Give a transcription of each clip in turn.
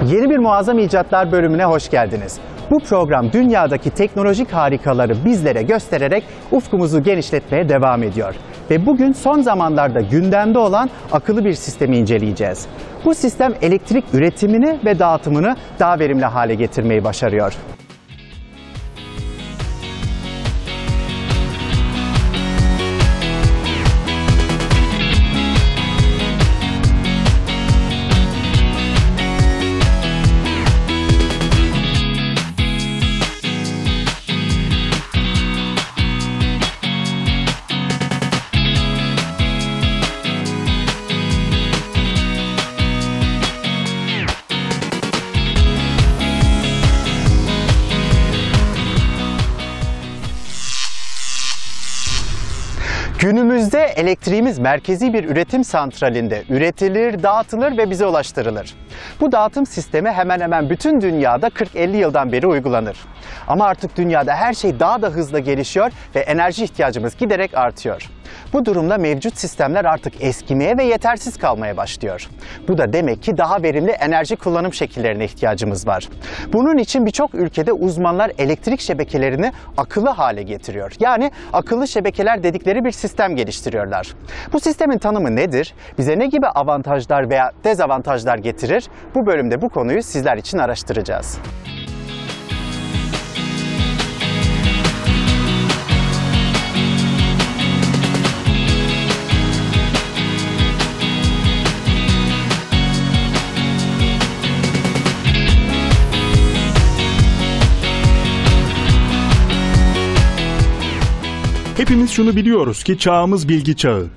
Yeni bir Muazzam İcatlar bölümüne hoş geldiniz. Bu program dünyadaki teknolojik harikaları bizlere göstererek ufkumuzu genişletmeye devam ediyor. Ve bugün son zamanlarda gündemde olan akıllı bir sistemi inceleyeceğiz. Bu sistem elektrik üretimini ve dağıtımını daha verimli hale getirmeyi başarıyor. Günümüzde elektriğimiz merkezi bir üretim santralinde üretilir, dağıtılır ve bize ulaştırılır. Bu dağıtım sistemi hemen hemen bütün dünyada 40-50 yıldan beri uygulanır. Ama artık dünyada her şey daha da hızlı gelişiyor ve enerji ihtiyacımız giderek artıyor. Bu durumda mevcut sistemler artık eskimeye ve yetersiz kalmaya başlıyor. Bu da demek ki daha verimli enerji kullanım şekillerine ihtiyacımız var. Bunun için birçok ülkede uzmanlar elektrik şebekelerini akıllı hale getiriyor. Yani akıllı şebekeler dedikleri bir sistem geliştiriyorlar. Bu sistemin tanımı nedir? Bize ne gibi avantajlar veya dezavantajlar getirir? Bu bölümde bu konuyu sizler için araştıracağız. Hepimiz şunu biliyoruz ki çağımız bilgi çağı.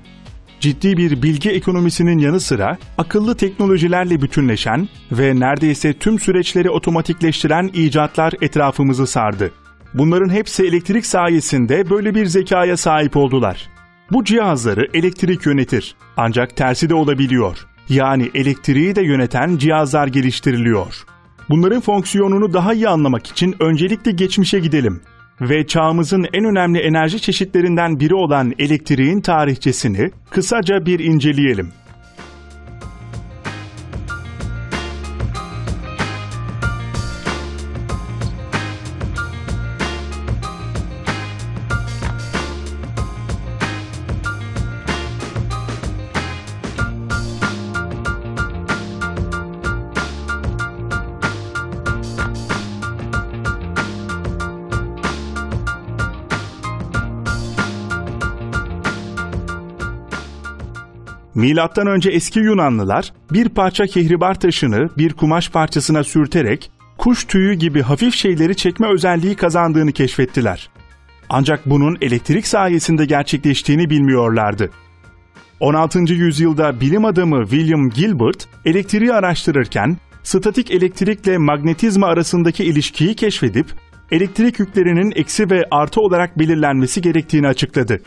Ciddi bir bilgi ekonomisinin yanı sıra akıllı teknolojilerle bütünleşen ve neredeyse tüm süreçleri otomatikleştiren icatlar etrafımızı sardı. Bunların hepsi elektrik sayesinde böyle bir zekaya sahip oldular. Bu cihazları elektrik yönetir. Ancak tersi de olabiliyor. Yani elektriği de yöneten cihazlar geliştiriliyor. Bunların fonksiyonunu daha iyi anlamak için öncelikle geçmişe gidelim. Ve çağımızın en önemli enerji çeşitlerinden biri olan elektriğin tarihçesini kısaca bir inceleyelim. Milattan önce eski Yunanlılar bir parça kehribar taşını bir kumaş parçasına sürterek kuş tüyü gibi hafif şeyleri çekme özelliği kazandığını keşfettiler. Ancak bunun elektrik sayesinde gerçekleştiğini bilmiyorlardı. 16. yüzyılda bilim adamı William Gilbert elektriği araştırırken statik elektrikle magnetizma arasındaki ilişkiyi keşfedip elektrik yüklerinin eksi ve artı olarak belirlenmesi gerektiğini açıkladı.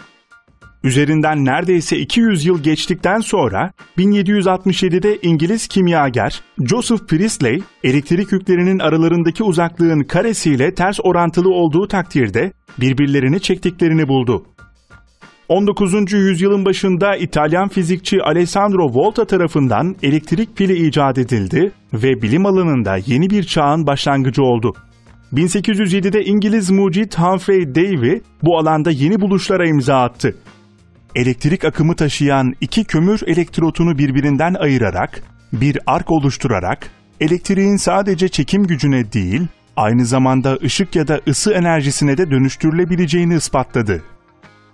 Üzerinden neredeyse 200 yıl geçtikten sonra 1767'de İngiliz kimyager Joseph Priestley, elektrik yüklerinin aralarındaki uzaklığın karesiyle ters orantılı olduğu takdirde birbirlerini çektiklerini buldu. 19. yüzyılın başında İtalyan fizikçi Alessandro Volta tarafından elektrik pili icat edildi ve bilim alanında yeni bir çağın başlangıcı oldu. 1807'de İngiliz mucit Humphrey Davy bu alanda yeni buluşlara imza attı. Elektrik akımı taşıyan iki kömür elektrotunu birbirinden ayırarak, bir ark oluşturarak, elektriğin sadece çekim gücüne değil, aynı zamanda ışık ya da ısı enerjisine de dönüştürülebileceğini ispatladı.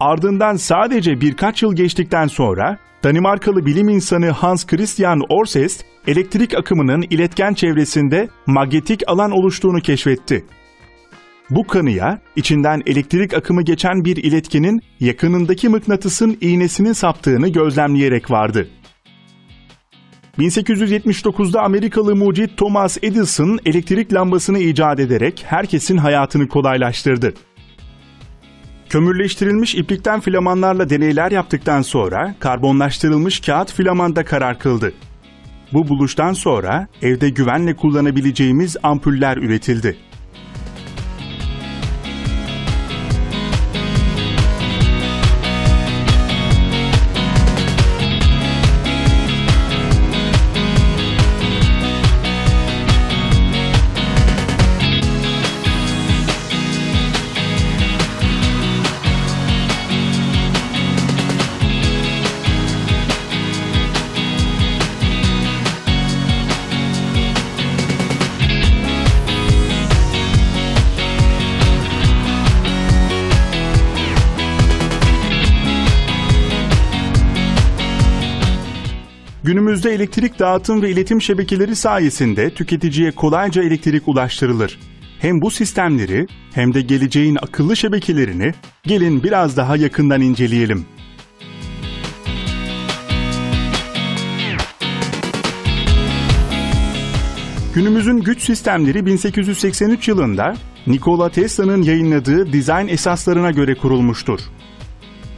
Ardından sadece birkaç yıl geçtikten sonra, Danimarkalı bilim insanı Hans Christian Ørsted, elektrik akımının iletken çevresinde manyetik alan oluştuğunu keşfetti. Bu kanıya, içinden elektrik akımı geçen bir iletkenin yakınındaki mıknatısın iğnesinin saptığını gözlemleyerek vardı. 1879'da Amerikalı mucit Thomas Edison elektrik lambasını icat ederek herkesin hayatını kolaylaştırdı. Kömürleştirilmiş iplikten filamanlarla deneyler yaptıktan sonra karbonlaştırılmış kağıt filamanda karar kıldı. Bu buluştan sonra evde güvenle kullanabileceğimiz ampuller üretildi. Günümüzde elektrik dağıtım ve iletim şebekeleri sayesinde tüketiciye kolayca elektrik ulaştırılır. Hem bu sistemleri hem de geleceğin akıllı şebekelerini gelin biraz daha yakından inceleyelim. Günümüzün güç sistemleri 1883 yılında Nikola Tesla'nın yayınladığı dizayn esaslarına göre kurulmuştur.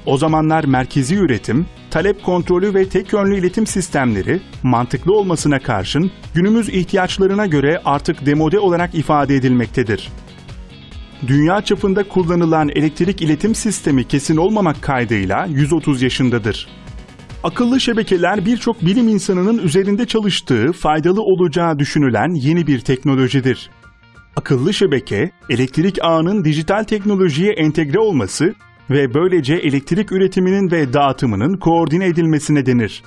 O zamanlar merkezi üretim, talep kontrolü ve tek yönlü iletim sistemleri mantıklı olmasına karşın günümüz ihtiyaçlarına göre artık demode olarak ifade edilmektedir. Dünya çapında kullanılan elektrik iletim sistemi kesin olmamak kaydıyla 130 yaşındadır. Akıllı şebekeler birçok bilim insanının üzerinde çalıştığı, faydalı olacağı düşünülen yeni bir teknolojidir. Akıllı şebeke, elektrik ağının dijital teknolojiye entegre olması ve böylece elektrik üretiminin ve dağıtımının koordine edilmesine denir.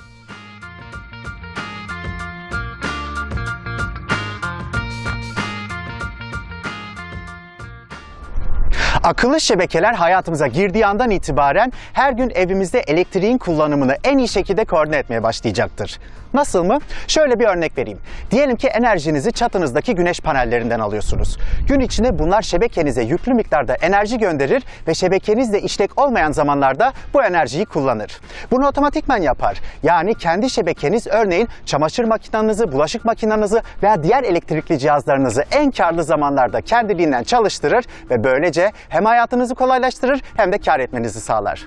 Akıllı şebekeler hayatımıza girdiği andan itibaren her gün evimizde elektriğin kullanımını en iyi şekilde koordine etmeye başlayacaktır. Nasıl mı? Şöyle bir örnek vereyim. Diyelim ki enerjinizi çatınızdaki güneş panellerinden alıyorsunuz. Gün içinde bunlar şebekenize yüklü miktarda enerji gönderir ve şebekenizle işlek olmayan zamanlarda bu enerjiyi kullanır. Bunu otomatikman yapar. Yani kendi şebekeniz örneğin çamaşır makinenizi, bulaşık makinenizi veya diğer elektrikli cihazlarınızı en karlı zamanlarda kendiliğinden çalıştırır ve böylece hem hayatınızı kolaylaştırır hem de kar etmenizi sağlar.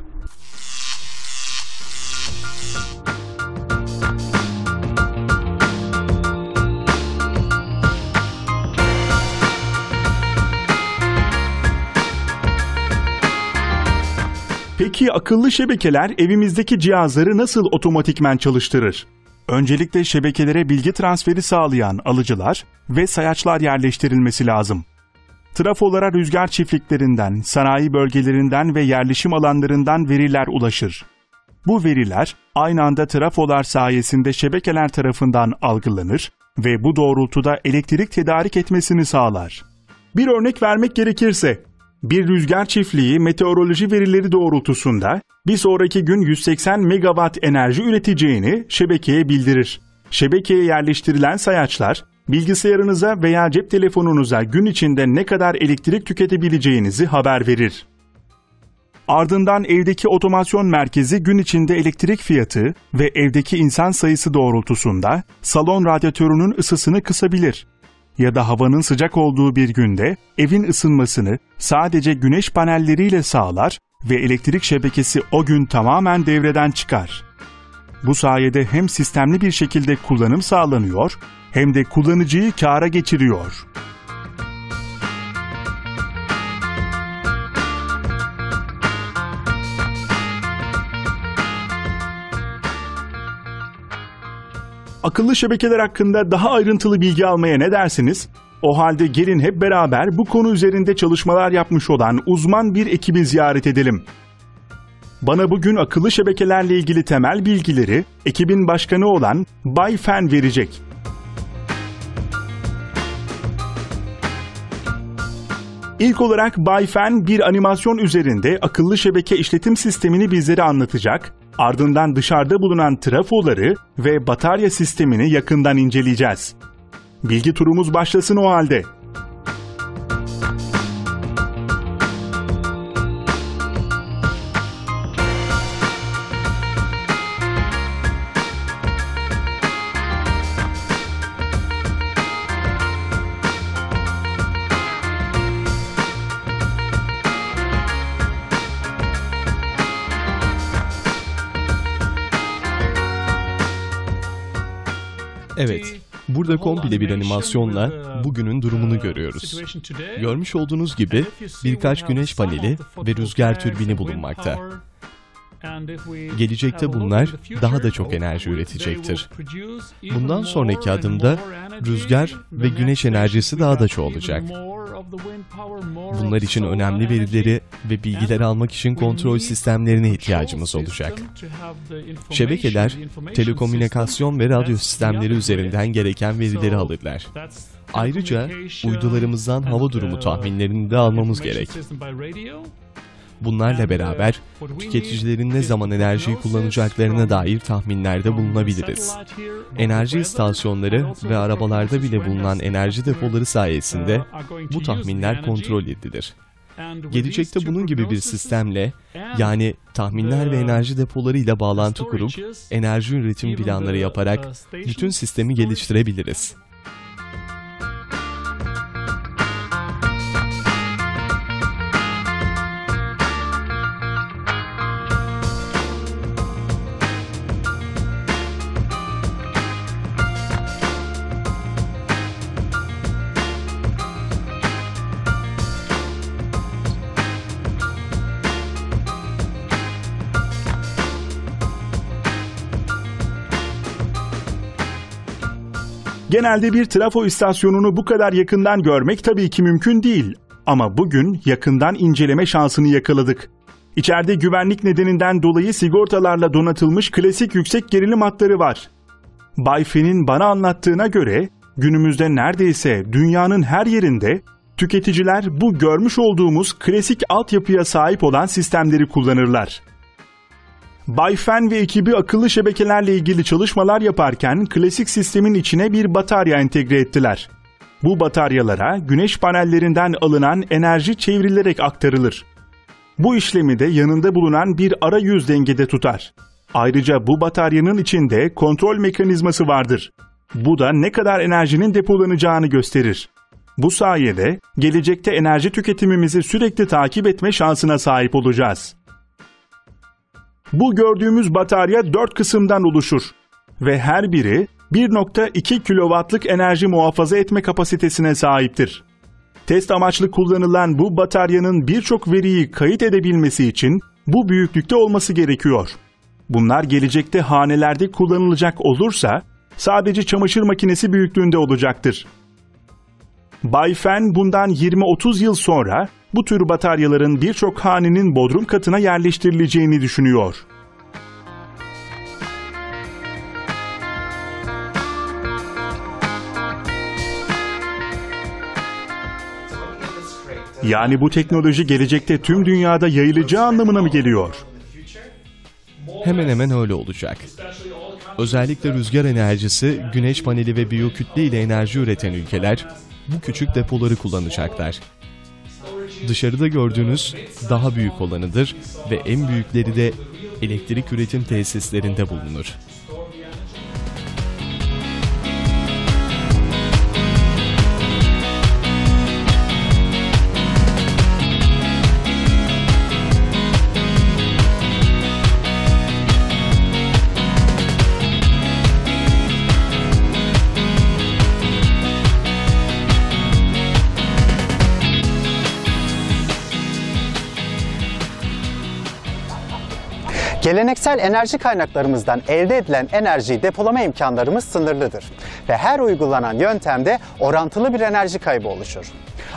Peki akıllı şebekeler evimizdeki cihazları nasıl otomatikmen çalıştırır? Öncelikle şebekelere bilgi transferi sağlayan alıcılar ve sayaçlar yerleştirilmesi lazım. Trafolara rüzgar çiftliklerinden, sanayi bölgelerinden ve yerleşim alanlarından veriler ulaşır. Bu veriler aynı anda trafolar sayesinde şebekeler tarafından algılanır ve bu doğrultuda elektrik tedarik etmesini sağlar. Bir örnek vermek gerekirse, bir rüzgar çiftliği meteoroloji verileri doğrultusunda bir sonraki gün 180 megawatt enerji üreteceğini şebekeye bildirir. Şebekeye yerleştirilen sayaçlar, bilgisayarınıza veya cep telefonunuza gün içinde ne kadar elektrik tüketebileceğinizi haber verir. Ardından evdeki otomasyon merkezi gün içinde elektrik fiyatı ve evdeki insan sayısı doğrultusunda salon radyatörünün ısısını kısabilir. Ya da havanın sıcak olduğu bir günde evin ısınmasını sadece güneş panelleriyle sağlar ve elektrik şebekesi o gün tamamen devreden çıkar. Bu sayede hem sistemli bir şekilde kullanım sağlanıyor hem de kullanıcıyı kâra geçiriyor. Akıllı şebekeler hakkında daha ayrıntılı bilgi almaya ne dersiniz? O halde gelin hep beraber bu konu üzerinde çalışmalar yapmış olan uzman bir ekibi ziyaret edelim. Bana bugün akıllı şebekelerle ilgili temel bilgileri ekibin başkanı olan Bay Fen verecek. İlk olarak Bay Fen bir animasyon üzerinde akıllı şebeke işletim sistemini bizlere anlatacak, ardından dışarıda bulunan trafoları ve batarya sistemini yakından inceleyeceğiz. Bilgi turumuz başlasın o halde. Evet, burada komple bir animasyonla bugünün durumunu görüyoruz. Görmüş olduğunuz gibi birkaç güneş paneli ve rüzgar türbini bulunmakta. Gelecekte bunlar daha da çok enerji üretecektir. Bundan sonraki adımda rüzgar ve güneş enerjisi daha da çoğalacak. Bunlar için önemli verileri ve bilgileri almak için kontrol sistemlerine ihtiyacımız olacak. Şebekeler, telekomünikasyon ve radyo sistemleri üzerinden gereken verileri alırlar. Ayrıca uydularımızdan hava durumu tahminlerini de almamız gerek. Bunlarla beraber tüketicilerin ne zaman enerjiyi kullanacaklarına dair tahminlerde bulunabiliriz. Enerji istasyonları ve arabalarda bile bulunan enerji depoları sayesinde bu tahminler kontrol edilir. Gelecekte bunun gibi bir sistemle, yani tahminler ve enerji depolarıyla bağlantı kurup enerji üretim planları yaparak bütün sistemi geliştirebiliriz. Genelde bir trafo istasyonunu bu kadar yakından görmek tabii ki mümkün değil. Ama bugün yakından inceleme şansını yakaladık. İçeride güvenlik nedeninden dolayı sigortalarla donatılmış klasik yüksek gerilim hatları var. Bay Fenn'in bana anlattığına göre günümüzde neredeyse dünyanın her yerinde tüketiciler bu görmüş olduğumuz klasik altyapıya sahip olan sistemleri kullanırlar. Bay Fenn ve ekibi akıllı şebekelerle ilgili çalışmalar yaparken klasik sistemin içine bir batarya entegre ettiler. Bu bataryalara güneş panellerinden alınan enerji çevrilerek aktarılır. Bu işlemi de yanında bulunan bir arayüz dengede tutar. Ayrıca bu bataryanın içinde kontrol mekanizması vardır. Bu da ne kadar enerjinin depolanacağını gösterir. Bu sayede gelecekte enerji tüketimimizi sürekli takip etme şansına sahip olacağız. Bu gördüğümüz batarya 4 kısımdan oluşur ve her biri 1.2 kW'lık enerji muhafaza etme kapasitesine sahiptir. Test amaçlı kullanılan bu bataryanın birçok veriyi kayıt edebilmesi için bu büyüklükte olması gerekiyor. Bunlar gelecekte hanelerde kullanılacak olursa sadece çamaşır makinesi büyüklüğünde olacaktır. Bay Fenn bundan 20-30 yıl sonra bu tür bataryaların birçok hanenin bodrum katına yerleştirileceğini düşünüyor. Yani bu teknoloji gelecekte tüm dünyada yayılacağı anlamına mı geliyor? Hemen hemen öyle olacak. Özellikle rüzgar enerjisi, güneş paneli ve biyokütle ile enerji üreten ülkeler bu küçük depoları kullanacaklar. Dışarıda gördüğünüz daha büyük olanıdır ve en büyükleri de elektrik üretim tesislerinde bulunur. Geleneksel enerji kaynaklarımızdan elde edilen enerjiyi depolama imkanlarımız sınırlıdır ve her uygulanan yöntemde orantılı bir enerji kaybı oluşur.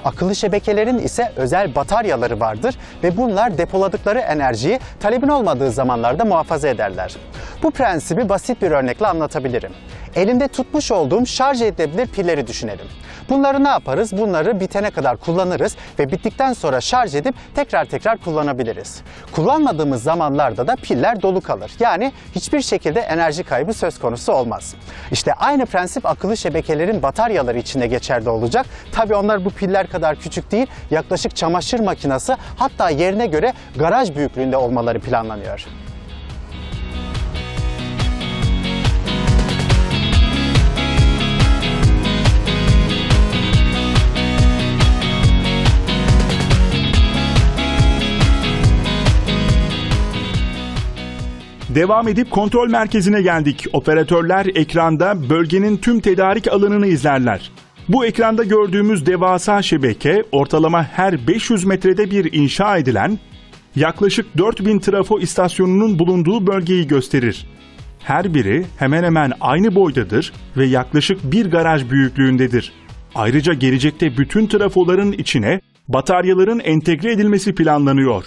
Akıllı şebekelerin ise özel bataryaları vardır ve bunlar depoladıkları enerjiyi talebin olmadığı zamanlarda muhafaza ederler. Bu prensibi basit bir örnekle anlatabilirim. Elimde tutmuş olduğum şarj edilebilir pilleri düşünelim. Bunları ne yaparız? Bunları bitene kadar kullanırız ve bittikten sonra şarj edip tekrar kullanabiliriz. Kullanmadığımız zamanlarda da piller dolu kalır. Yani hiçbir şekilde enerji kaybı söz konusu olmaz. İşte aynı prensip akıllı şebekelerin bataryaları içinde geçerli olacak. Tabii onlar bu piller kadar küçük değil, yaklaşık çamaşır makinesi, hatta yerine göre garaj büyüklüğünde olmaları planlanıyor. Devam edip kontrol merkezine geldik. Operatörler ekranda bölgenin tüm tedarik alanını izlerler. Bu ekranda gördüğümüz devasa şebeke ortalama her 500 metrede bir inşa edilen yaklaşık 4000 trafo istasyonunun bulunduğu bölgeyi gösterir. Her biri hemen hemen aynı boydadır ve yaklaşık bir garaj büyüklüğündedir. Ayrıca gelecekte bütün trafoların içine bataryaların entegre edilmesi planlanıyor.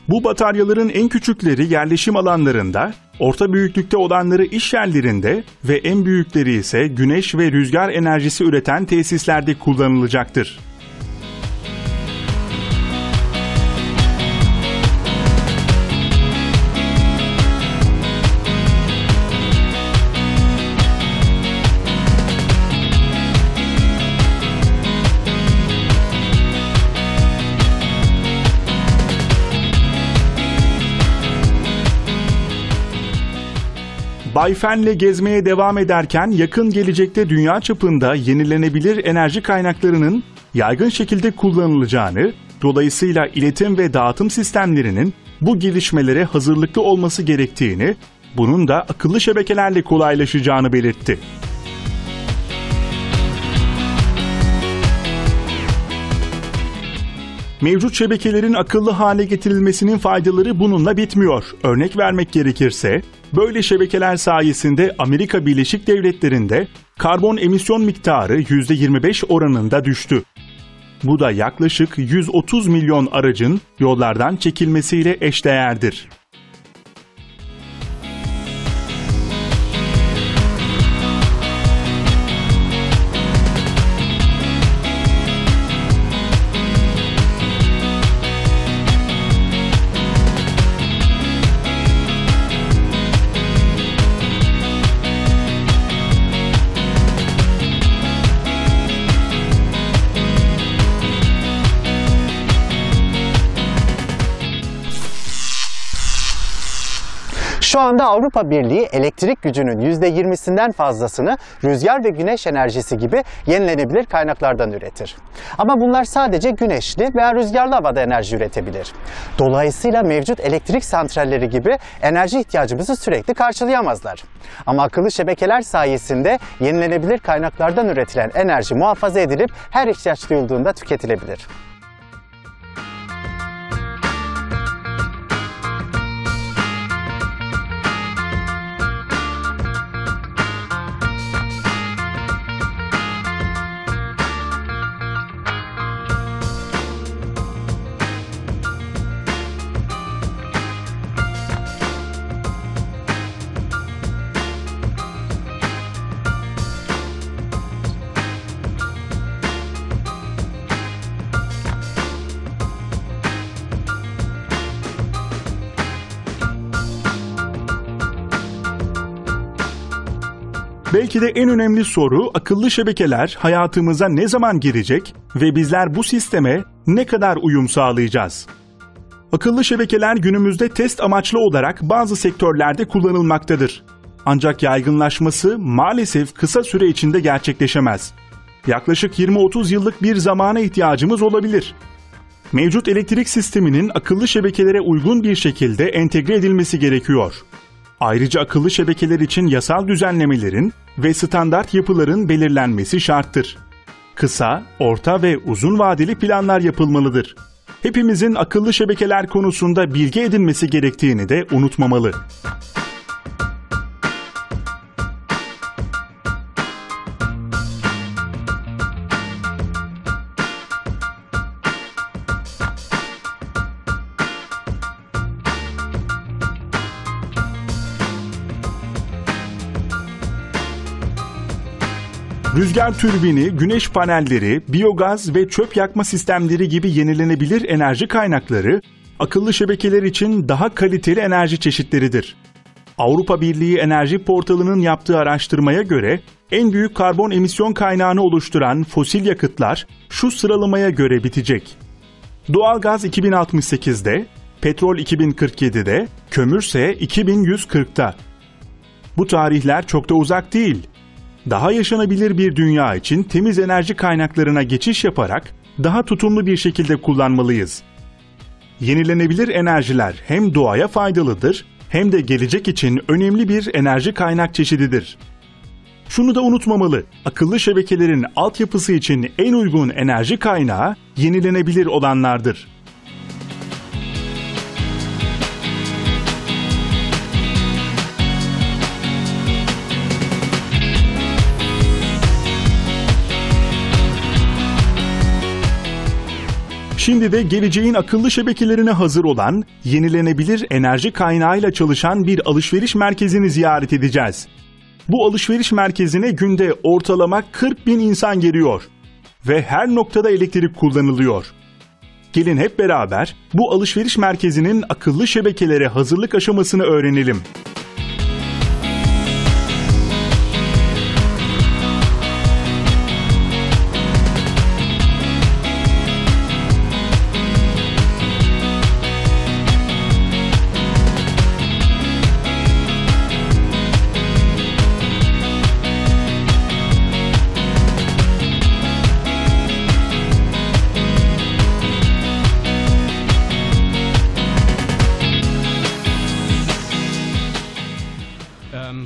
Bu bataryaların en küçükleri yerleşim alanlarında, orta büyüklükte olanları iş yerlerinde ve en büyükleri ise güneş ve rüzgar enerjisi üreten tesislerde kullanılacaktır. Bay Fen'le gezmeye devam ederken yakın gelecekte dünya çapında yenilenebilir enerji kaynaklarının yaygın şekilde kullanılacağını, dolayısıyla iletim ve dağıtım sistemlerinin bu gelişmelere hazırlıklı olması gerektiğini, bunun da akıllı şebekelerle kolaylaşacağını belirtti. Mevcut şebekelerin akıllı hale getirilmesinin faydaları bununla bitmiyor. Örnek vermek gerekirse, böyle şebekeler sayesinde Amerika Birleşik Devletleri'nde karbon emisyon miktarı %25 oranında düştü. Bu da yaklaşık 130 milyon aracın yollardan çekilmesiyle eşdeğerdir. Şu anda Avrupa Birliği elektrik gücünün %20'sinden fazlasını rüzgar ve güneş enerjisi gibi yenilenebilir kaynaklardan üretir. Ama bunlar sadece güneşli veya rüzgarlı havada enerji üretebilir. Dolayısıyla mevcut elektrik santralleri gibi enerji ihtiyacımızı sürekli karşılayamazlar. Ama akıllı şebekeler sayesinde yenilenebilir kaynaklardan üretilen enerji muhafaza edilip her ihtiyaç duyulduğunda tüketilebilir. Belki de en önemli soru akıllı şebekeler hayatımıza ne zaman girecek ve bizler bu sisteme ne kadar uyum sağlayacağız? Akıllı şebekeler günümüzde test amaçlı olarak bazı sektörlerde kullanılmaktadır. Ancak yaygınlaşması maalesef kısa süre içinde gerçekleşemez. Yaklaşık 20-30 yıllık bir zamana ihtiyacımız olabilir. Mevcut elektrik sisteminin akıllı şebekelere uygun bir şekilde entegre edilmesi gerekiyor. Ayrıca akıllı şebekeler için yasal düzenlemelerin ve standart yapıların belirlenmesi şarttır. Kısa, orta ve uzun vadeli planlar yapılmalıdır. Hepimizin akıllı şebekeler konusunda bilgi edinmesi gerektiğini de unutmamalı. Rüzgar türbini, güneş panelleri, biyogaz ve çöp yakma sistemleri gibi yenilenebilir enerji kaynakları, akıllı şebekeler için daha kaliteli enerji çeşitleridir. Avrupa Birliği Enerji Portalı'nın yaptığı araştırmaya göre, en büyük karbon emisyon kaynağını oluşturan fosil yakıtlar şu sıralamaya göre bitecek. Doğalgaz 2068'de, petrol 2047'de, kömürse 2140'ta. Bu tarihler çok da uzak değil. Daha yaşanabilir bir dünya için temiz enerji kaynaklarına geçiş yaparak daha tutumlu bir şekilde kullanmalıyız. Yenilenebilir enerjiler hem doğaya faydalıdır hem de gelecek için önemli bir enerji kaynak çeşididir. Şunu da unutmamalı, akıllı şebekelerin altyapısı için en uygun enerji kaynağı yenilenebilir olanlardır. Şimdi de geleceğin akıllı şebekelerine hazır olan, yenilenebilir enerji kaynağıyla çalışan bir alışveriş merkezini ziyaret edeceğiz. Bu alışveriş merkezine günde ortalama 40.000 insan geliyor ve her noktada elektrik kullanılıyor. Gelin hep beraber bu alışveriş merkezinin akıllı şebekelere hazırlık aşamasını öğrenelim.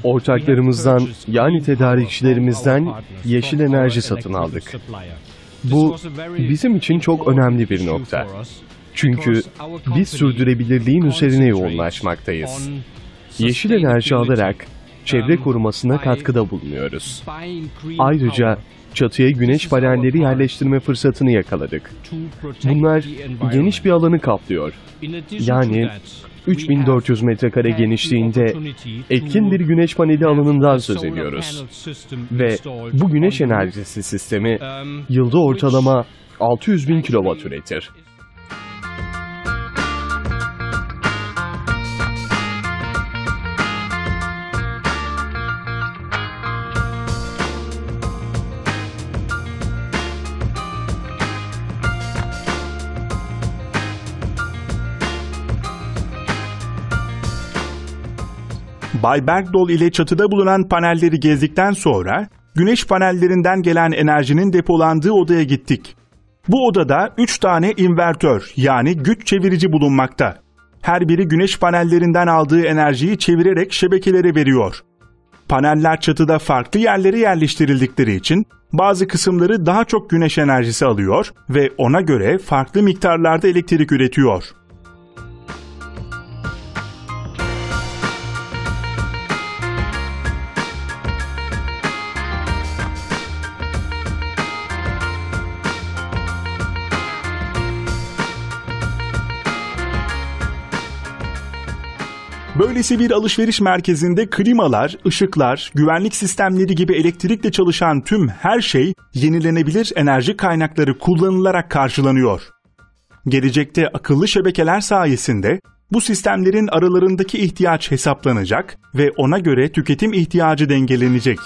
Ortaklarımızdan yani tedarikçilerimizden yeşil enerji satın aldık. Bu bizim için çok önemli bir nokta. Çünkü biz sürdürülebilirliğin üzerine yoğunlaşmaktayız. Yeşil enerji alarak çevre korumasına katkıda bulunuyoruz. Ayrıca çatıya güneş panelleri yerleştirme fırsatını yakaladık. Bunlar geniş bir alanı kaplıyor. Yani 3400 metrekare genişliğinde etkin bir güneş paneli alanından söz ediyoruz. Ve bu güneş enerjisi sistemi yılda ortalama 600.000 kilowatt üretir. Bay Bergdoll ile çatıda bulunan panelleri gezdikten sonra güneş panellerinden gelen enerjinin depolandığı odaya gittik. Bu odada 3 tane invertör yani güç çevirici bulunmakta. Her biri güneş panellerinden aldığı enerjiyi çevirerek şebekelere veriyor. Paneller çatıda farklı yerlere yerleştirildikleri için bazı kısımları daha çok güneş enerjisi alıyor ve ona göre farklı miktarlarda elektrik üretiyor. Böylesi bir alışveriş merkezinde klimalar, ışıklar, güvenlik sistemleri gibi elektrikle çalışan tüm her şey yenilenebilir enerji kaynakları kullanılarak karşılanıyor. Gelecekte akıllı şebekeler sayesinde bu sistemlerin aralarındaki ihtiyaç hesaplanacak ve ona göre tüketim ihtiyacı dengelenecek.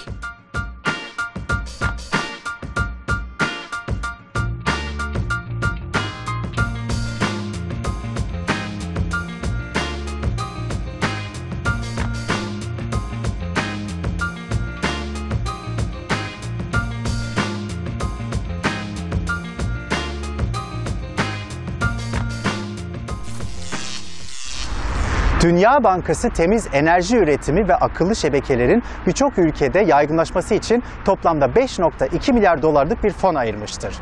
Dünya Bankası temiz enerji üretimi ve akıllı şebekelerin birçok ülkede yaygınlaşması için toplamda 5,2 milyar dolarlık bir fon ayırmıştır.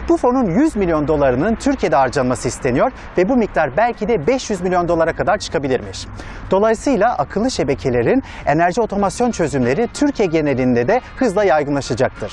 Bu fonun 100 milyon dolarının Türkiye'de harcanması isteniyor ve bu miktar belki de 500 milyon dolara kadar çıkabilirmiş. Dolayısıyla akıllı şebekelerin enerji otomasyon çözümleri Türkiye genelinde de hızla yaygınlaşacaktır.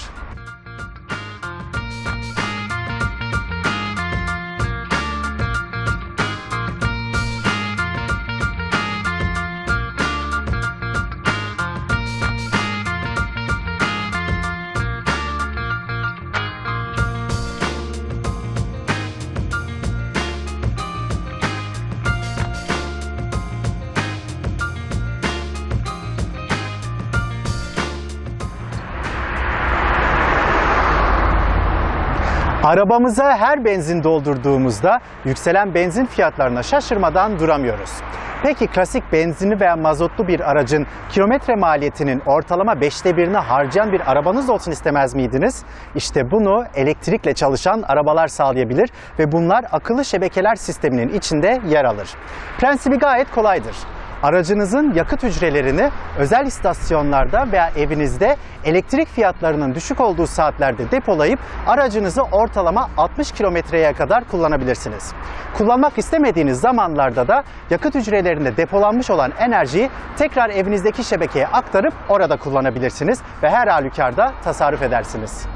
Arabamıza her benzin doldurduğumuzda yükselen benzin fiyatlarına şaşırmadan duramıyoruz. Peki klasik benzinli veya mazotlu bir aracın kilometre maliyetinin ortalama 1/5'ini harcayan bir arabanız olsun istemez miydiniz? İşte bunu elektrikle çalışan arabalar sağlayabilir ve bunlar akıllı şebekeler sisteminin içinde yer alır. Prensibi gayet kolaydır. Aracınızın yakıt hücrelerini özel istasyonlarda veya evinizde elektrik fiyatlarının düşük olduğu saatlerde depolayıp aracınızı ortalama 60 kilometreye kadar kullanabilirsiniz. Kullanmak istemediğiniz zamanlarda da yakıt hücrelerinde depolanmış olan enerjiyi tekrar evinizdeki şebekeye aktarıp orada kullanabilirsiniz ve her halükarda tasarruf edersiniz.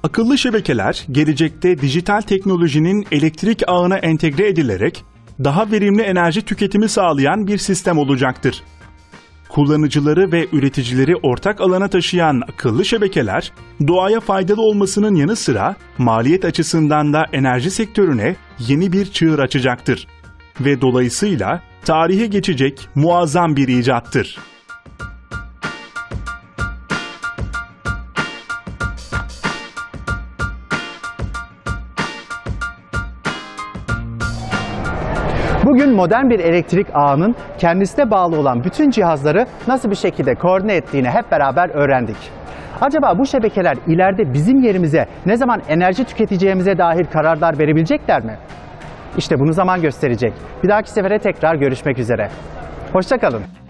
Akıllı şebekeler gelecekte dijital teknolojinin elektrik ağına entegre edilerek daha verimli enerji tüketimi sağlayan bir sistem olacaktır. Kullanıcıları ve üreticileri ortak alana taşıyan akıllı şebekeler, doğaya faydalı olmasının yanı sıra maliyet açısından da enerji sektörüne yeni bir çığır açacaktır ve dolayısıyla tarihe geçecek muazzam bir icattır. Bugün modern bir elektrik ağının kendisine bağlı olan bütün cihazları nasıl bir şekilde koordine ettiğini hep beraber öğrendik. Acaba bu şebekeler ileride bizim yerimize ne zaman enerji tüketeceğimize dair kararlar verebilecekler mi? İşte bunu zaman gösterecek. Bir dahaki sefere tekrar görüşmek üzere. Hoşça kalın.